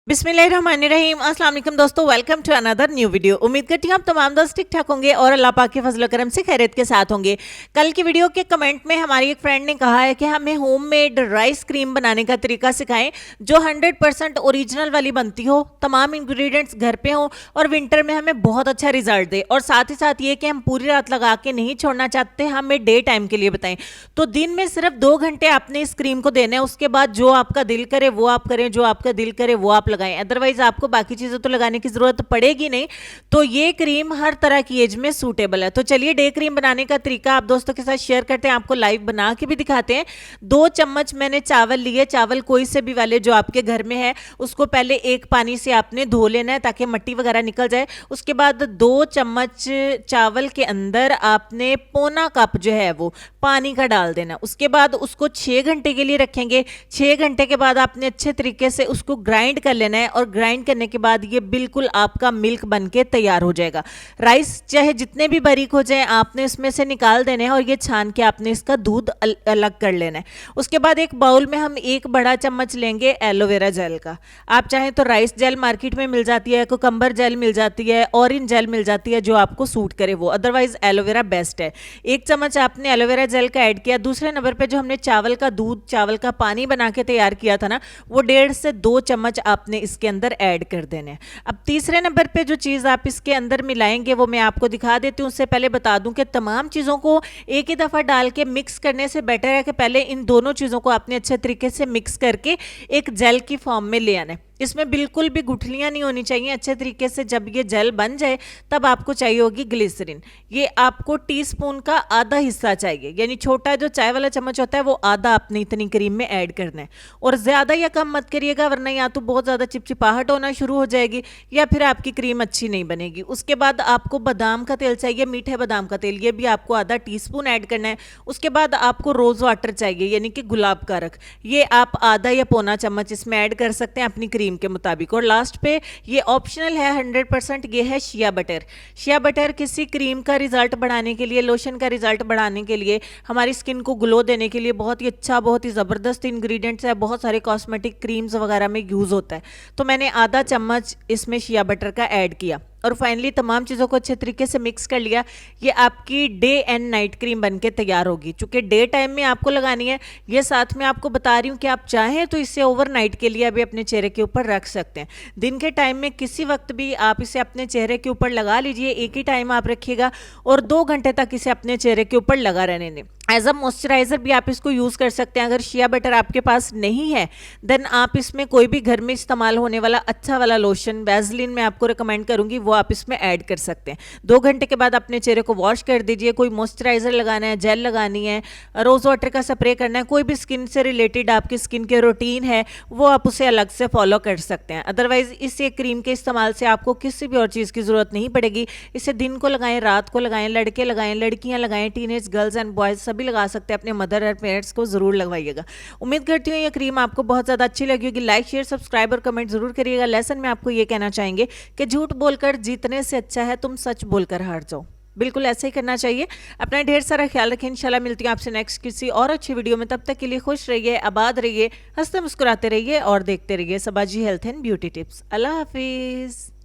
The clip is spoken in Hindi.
बिस्मिल्लाहिर्रहमानिर्रहीम अस्सलाम वालेकुम दोस्तों, welcome to another new video. उम्मीद करती हूँ आप तमाम दोस्त ठीक ठाक होंगे और अल्लाह पाक के फजल करम से खैरियत के साथ होंगे। कल की वीडियो के कमेंट में हमारी एक फ्रेंड ने कहा है कि हमें होममेड राइस क्रीम बनाने का तरीका सिखाएं जो 100% ओरिजिनल वाली बनती हो, तमाम इंग्रेडिएंट्स घर पे हो और विंटर में हमें बहुत अच्छा रिजल्ट दे। और साथ ही साथ ये कि हम पूरी रात लगा के नहीं छोड़ना चाहते, हमें डे टाइम के लिए बताएं। तो दिन में सिर्फ 2 घंटे आपने इस क्रीम को देना है, उसके बाद जो आपका दिल करे वो आप करें, जो आपका दिल करे वो आप लगाएं। अदरवाइज आपको बाकी चीजें तो लगाने की जरूरत पड़ेगी नहीं। तो ये क्रीम हर तरह की एज में सूटेबल है। तो चलिए डे क्रीम बनाने का तरीका आप दोस्तों के साथ शेयर करते हैं, आपको लाइव बना के भी दिखाते हैं। 2 चम्मच मैंने चावल लिए, चावल कोई से भी वाले जो आपके घर में है, उसको पहले एक पानी से आपने धो लेना है ताकि मिट्टी वगैरह निकल जाए। उसके बाद 2 चम्मच चावल के अंदर आपने पौना कप जो है वो पानी का डाल देना। उसके बाद उसको 6 घंटे के लिए रखेंगे। 6 घंटे के बाद आपने अच्छे तरीके से उसको ग्राइंड कर लेना है और ग्राइंड करने के बाद ये बिल्कुल आपका मिल्क बनके तैयार हो जाएगा। राइस चाहे जितने भी बारीक हो जाए आपने इसमें से निकाल देने हैं और ये छान के आपने इसका दूध अलग कर लेना है। उसके बाद एक बाउल में हम 1 बड़ा चम्मच लेंगे एलोवेरा जेल का। आप चाहें तो राइस जेल मार्केट में मिल जाती है, कुकम्बर जेल मिल जाती है, ऑरेंज जेल मिल जाती है, जो आपको सूट करे वो, अदरवाइज एलोवेरा बेस्ट है। 1 चम्मच आपने एलोवेरा जेल का ऐड किया। दूसरे नंबर पे जो हमने चावल का दूध, चावल का पानी बना के तैयार किया था ना, वो 1.5 से 2 चम्मच आपने इसके अंदर ऐड कर देने। अब तीसरे नंबर पे जो चीज़ आप इसके अंदर मिलाएंगे वो मैं आपको दिखा देती हूँ। उससे पहले बता दूं कि तमाम चीज़ों को एक ही दफ़ा डाल के मिक्स करने से बेटर है कि पहले इन दोनों चीज़ों को आपने अच्छे तरीके से मिक्स करके एक जेल की फॉर्म में ले आना है। इसमें बिल्कुल भी गुठलियां नहीं होनी चाहिए। अच्छे तरीके से जब ये जेल बन जाए तब आपको चाहिए होगी ग्लिसरीन। ये आपको टीस्पून का आधा हिस्सा चाहिए, यानी छोटा जो चाय वाला चम्मच होता है वो आधा आपने इतनी क्रीम में ऐड करना है। और ज़्यादा या कम मत करिएगा, वरना या तो बहुत ज़्यादा चिपचिपाहट होना शुरू हो जाएगी या फिर आपकी क्रीम अच्छी नहीं बनेगी। उसके बाद आपको बादाम का तेल चाहिए, मीठे बादाम का तेल, ये भी आपको आधा टीस्पून ऐड करना है। उसके बाद आपको रोज़ वाटर चाहिए, यानी कि गुलाब का रख, ये आप आधा या पौना चम्मच इसमें ऐड कर सकते हैं अपनी क्रीम के मुताबिक। और लास्ट पे ये ऑप्शनल है 100%, ये है शिया बटर। शिया बटर किसी क्रीम का रिजल्ट बढ़ाने के लिए, लोशन का रिजल्ट बढ़ाने के लिए, हमारी स्किन को ग्लो देने के लिए बहुत ही अच्छा, बहुत ही ज़बरदस्त इंग्रेडिएंट्स है, बहुत सारे कॉस्मेटिक क्रीम्स वगैरह में यूज़ होता है। तो मैंने आधा चम्मच इसमें शिया बटर का ऐड किया और फाइनली तमाम चीज़ों को अच्छे तरीके से मिक्स कर लिया। ये आपकी डे एंड नाइट क्रीम बनके तैयार होगी। चूँकि डे टाइम में आपको लगानी है, ये साथ में आपको बता रही हूँ कि आप चाहें तो इसे ओवरनाइट के लिए अभी अपने चेहरे के ऊपर रख सकते हैं। दिन के टाइम में किसी वक्त भी आप इसे अपने चेहरे के ऊपर लगा लीजिए, एक ही टाइम आप रखिएगा और 2 घंटे तक इसे अपने चेहरे के ऊपर लगा रहने दें। एज अ मॉइस्चराइजर भी आप इसको यूज़ कर सकते हैं। अगर शिया बटर आपके पास नहीं है देन आप इसमें कोई भी घर में इस्तेमाल होने वाला अच्छा वाला लोशन, वैसलीन मैं आपको रिकमेंड करूंगी, वो आप इसमें ऐड कर सकते हैं। 2 घंटे के बाद अपने चेहरे को वॉश कर दीजिए। कोई मॉइस्चराइजर लगाना है, जेल लगानी है, रोज़ वाटर का स्प्रे करना है, कोई भी स्किन से रिलेटेड आपकी स्किन के रूटीन है वो आप उसे अलग से फॉलो कर सकते हैं। अदरवाइज इस एक क्रीम के इस्तेमाल से आपको किसी भी और चीज़ की ज़रूरत नहीं पड़ेगी। इसे दिन को लगाएं, रात को लगाएं, लड़के लगाएं, लड़कियाँ लगाएं, टीनेज गर्ल्स एंड बॉयज़ भी लगा सकते हैं। अपने मदर और पेरेंट्स को जरूर लगवाइएगा। उम्मीद करती हूँ ये क्रीम आपको बहुत ज़्यादा अच्छी लगी होगी। लाइक, शेयर, सब्सक्राइब और कमेंट जरूर करिएगा। लेसन में आपको ये कहना चाहेंगे कि झूठ बोलकर जीतने से अच्छा है तुम सच बोलकर हार जाओ। बिल्कुल ऐसे ही करना चाहिए। अपना ढेर सारा ख्याल रखें। इंशाल्लाह मिलती हूँ आपसे नेक्स्ट किसी और अच्छी वीडियो में। तब तक के लिए खुश रहिए, आबाद रहिए, हंसते मुस्कुराते रहिए और देखते रहिए सबाजी हेल्थ एंड ब्यूटी टिप्स। अल्लाह हाफिज़।